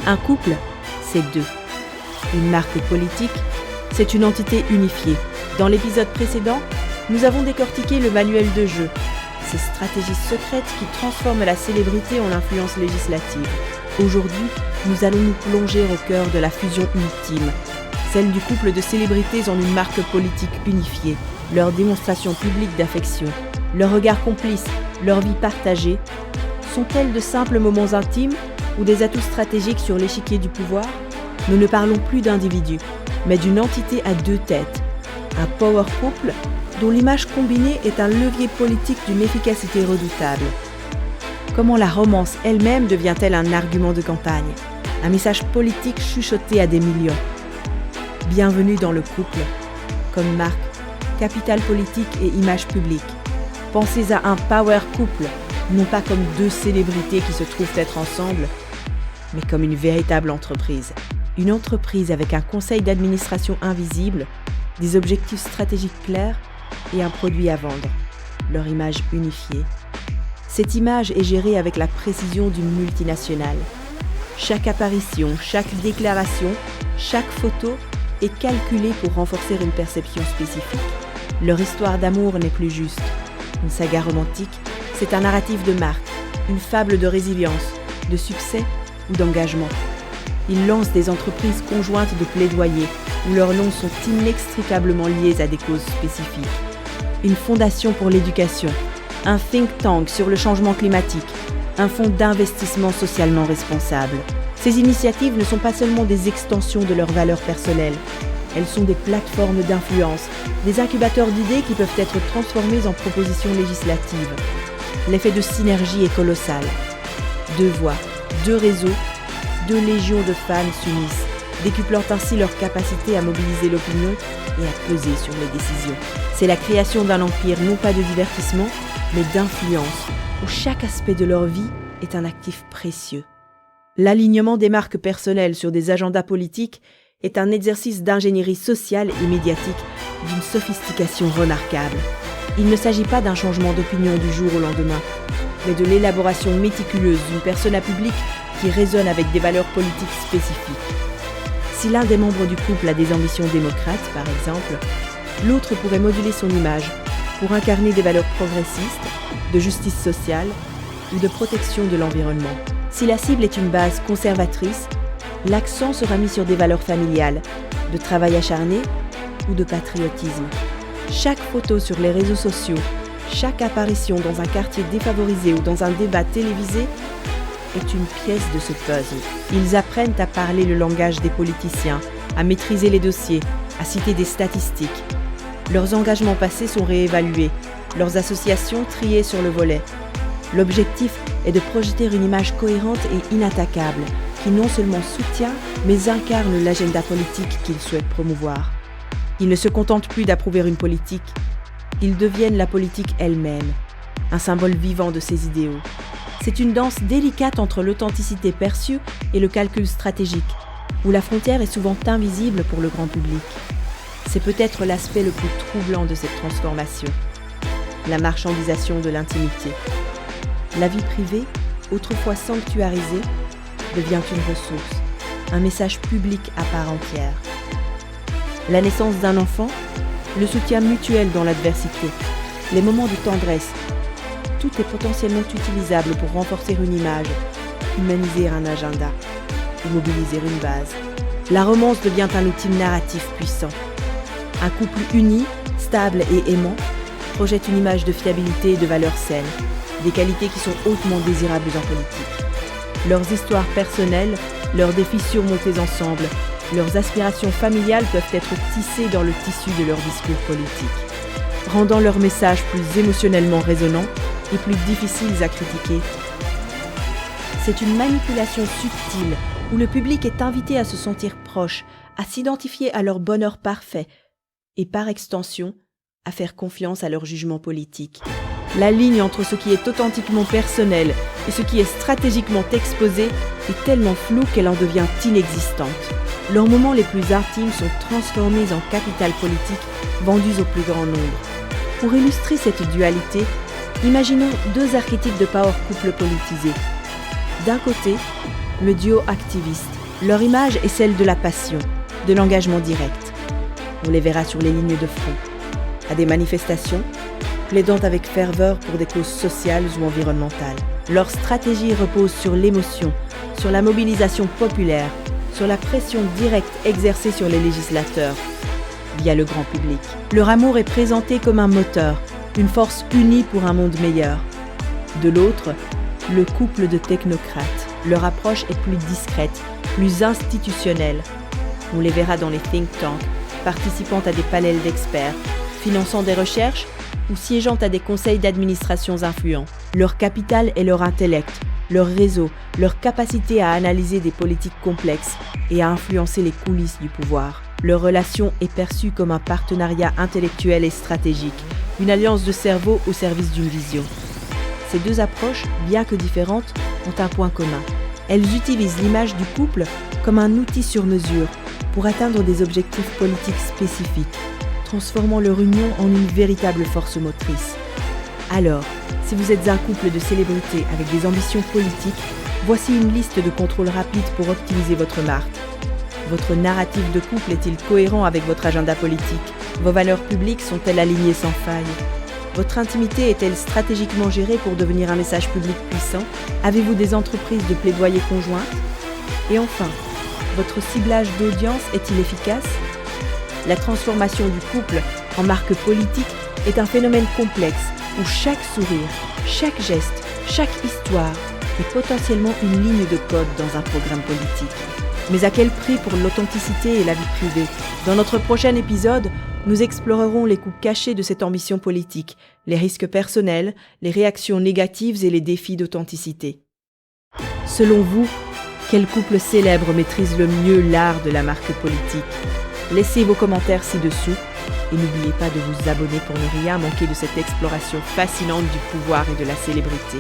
Un couple, c'est deux. Une marque politique, c'est une entité unifiée. Dans l'épisode précédent, nous avons décortiqué le manuel de jeu, ces stratégies secrètes qui transforment la célébrité en influence législative. Aujourd'hui, nous allons nous plonger au cœur de la fusion ultime, celle du couple de célébrités en une marque politique unifiée. Leurs démonstrations publiques d'affection, leurs regards complices, leur vie partagée, sont-elles de simples moments intimes ou des atouts stratégiques sur l'échiquier du pouvoir ? Nous ne parlons plus d'individus, mais d'une entité à deux têtes, un power couple dont l'image combinée est un levier politique d'une efficacité redoutable. Comment la romance elle-même devient-elle un argument de campagne, un message politique chuchoté à des millions ? Bienvenue dans le couple, comme marque, capital politique et image publique. Pensez à un power couple, non pas comme deux célébrités qui se trouvent être ensemble, mais comme une véritable entreprise. Une entreprise avec un conseil d'administration invisible, des objectifs stratégiques clairs et un produit à vendre. Leur image unifiée. Cette image est gérée avec la précision d'une multinationale. Chaque apparition, chaque déclaration, chaque photo est calculée pour renforcer une perception spécifique. Leur histoire d'amour n'est plus juste. Une saga romantique, c'est un narratif de marque, une fable de résilience, de succès ou d'engagement. Ils lancent des entreprises conjointes de plaidoyer où leurs noms sont inextricablement liés à des causes spécifiques. Une fondation pour l'éducation, un think tank sur le changement climatique, un fonds d'investissement socialement responsable. Ces initiatives ne sont pas seulement des extensions de leurs valeurs personnelles. Elles sont des plateformes d'influence, des incubateurs d'idées qui peuvent être transformées en propositions législatives. L'effet de synergie est colossal. Deux voix, deux réseaux, deux légions de fans s'unissent, décuplant ainsi leur capacité à mobiliser l'opinion et à peser sur les décisions. C'est la création d'un empire non pas de divertissement, mais d'influence, où chaque aspect de leur vie est un actif précieux. L'alignement des marques personnelles sur des agendas politiques est un exercice d'ingénierie sociale et médiatique d'une sophistication remarquable. Il ne s'agit pas d'un changement d'opinion du jour au lendemain, mais de l'élaboration méticuleuse d'une persona publique qui résonne avec des valeurs politiques spécifiques. Si l'un des membres du couple a des ambitions démocrates, par exemple, l'autre pourrait moduler son image pour incarner des valeurs progressistes, de justice sociale ou de protection de l'environnement. Si la cible est une base conservatrice, l'accent sera mis sur des valeurs familiales, de travail acharné ou de patriotisme. Chaque photo sur les réseaux sociaux, chaque apparition dans un quartier défavorisé ou dans un débat télévisé est une pièce de ce puzzle. Ils apprennent à parler le langage des politiciens, à maîtriser les dossiers, à citer des statistiques. Leurs engagements passés sont réévalués, leurs associations triées sur le volet. L'objectif est de projeter une image cohérente et inattaquable, qui non seulement soutient, mais incarne l'agenda politique qu'ils souhaitent promouvoir. Ils ne se contentent plus d'approuver une politique, ils deviennent la politique elle-même, un symbole vivant de ses idéaux. C'est une danse délicate entre l'authenticité perçue et le calcul stratégique, où la frontière est souvent invisible pour le grand public. C'est peut-être l'aspect le plus troublant de cette transformation, la marchandisation de l'intimité. La vie privée, autrefois sanctuarisée, devient une ressource, un message public à part entière. La naissance d'un enfant, le soutien mutuel dans l'adversité, les moments de tendresse, tout est potentiellement utilisable pour renforcer une image, humaniser un agenda ou mobiliser une base. La romance devient un outil narratif puissant. Un couple uni, stable et aimant projette une image de fiabilité et de valeurs saines, des qualités qui sont hautement désirables en politique. Leurs histoires personnelles, leurs défis surmontés ensemble, leurs aspirations familiales peuvent être tissées dans le tissu de leur discours politique, rendant leurs messages plus émotionnellement résonnants et plus difficiles à critiquer. C'est une manipulation subtile où le public est invité à se sentir proche, à s'identifier à leur bonheur parfait et par extension, à faire confiance à leur jugement politique. La ligne entre ce qui est authentiquement personnel et ce qui est stratégiquement exposé est tellement floue qu'elle en devient inexistante. Leurs moments les plus intimes sont transformés en capital politique vendus au plus grand nombre. Pour illustrer cette dualité, imaginons deux archétypes de power couple politisés. D'un côté, le duo activiste. Leur image est celle de la passion, de l'engagement direct. On les verra sur les lignes de front, à des manifestations, plaidant avec ferveur pour des causes sociales ou environnementales. Leur stratégie repose sur l'émotion, sur la mobilisation populaire, sur la pression directe exercée sur les législateurs, via le grand public. Leur amour est présenté comme un moteur, une force unie pour un monde meilleur. De l'autre, le couple de technocrates. Leur approche est plus discrète, plus institutionnelle. On les verra dans les think tanks, participant à des panels d'experts, finançant des recherches ou siégeant à des conseils d'administrations influents. Leur capital est leur intellect, leur réseau, leur capacité à analyser des politiques complexes et à influencer les coulisses du pouvoir. Leur relation est perçue comme un partenariat intellectuel et stratégique, une alliance de cerveaux au service d'une vision. Ces deux approches, bien que différentes, ont un point commun. Elles utilisent l'image du couple comme un outil sur mesure pour atteindre des objectifs politiques spécifiques, transformant leur union en une véritable force motrice. Alors, si vous êtes un couple de célébrités avec des ambitions politiques, voici une liste de contrôles rapides pour optimiser votre marque. Votre narratif de couple est-il cohérent avec votre agenda politique? Vos valeurs publiques sont-elles alignées sans faille? Votre intimité est-elle stratégiquement gérée pour devenir un message public puissant? Avez-vous des entreprises de plaidoyer conjointes? Et enfin, votre ciblage d'audience est-il efficace? La transformation du couple en marque politique est un phénomène complexe où chaque sourire, chaque geste, chaque histoire est potentiellement une ligne de code dans un programme politique. Mais à quel prix pour l'authenticité et la vie privée? Dans notre prochain épisode, nous explorerons les coups cachés de cette ambition politique, les risques personnels, les réactions négatives et les défis d'authenticité. Selon vous, quel couple célèbre maîtrise le mieux l'art de la marque politique? Laissez vos commentaires ci-dessous et n'oubliez pas de vous abonner pour ne rien manquer de cette exploration fascinante du pouvoir et de la célébrité.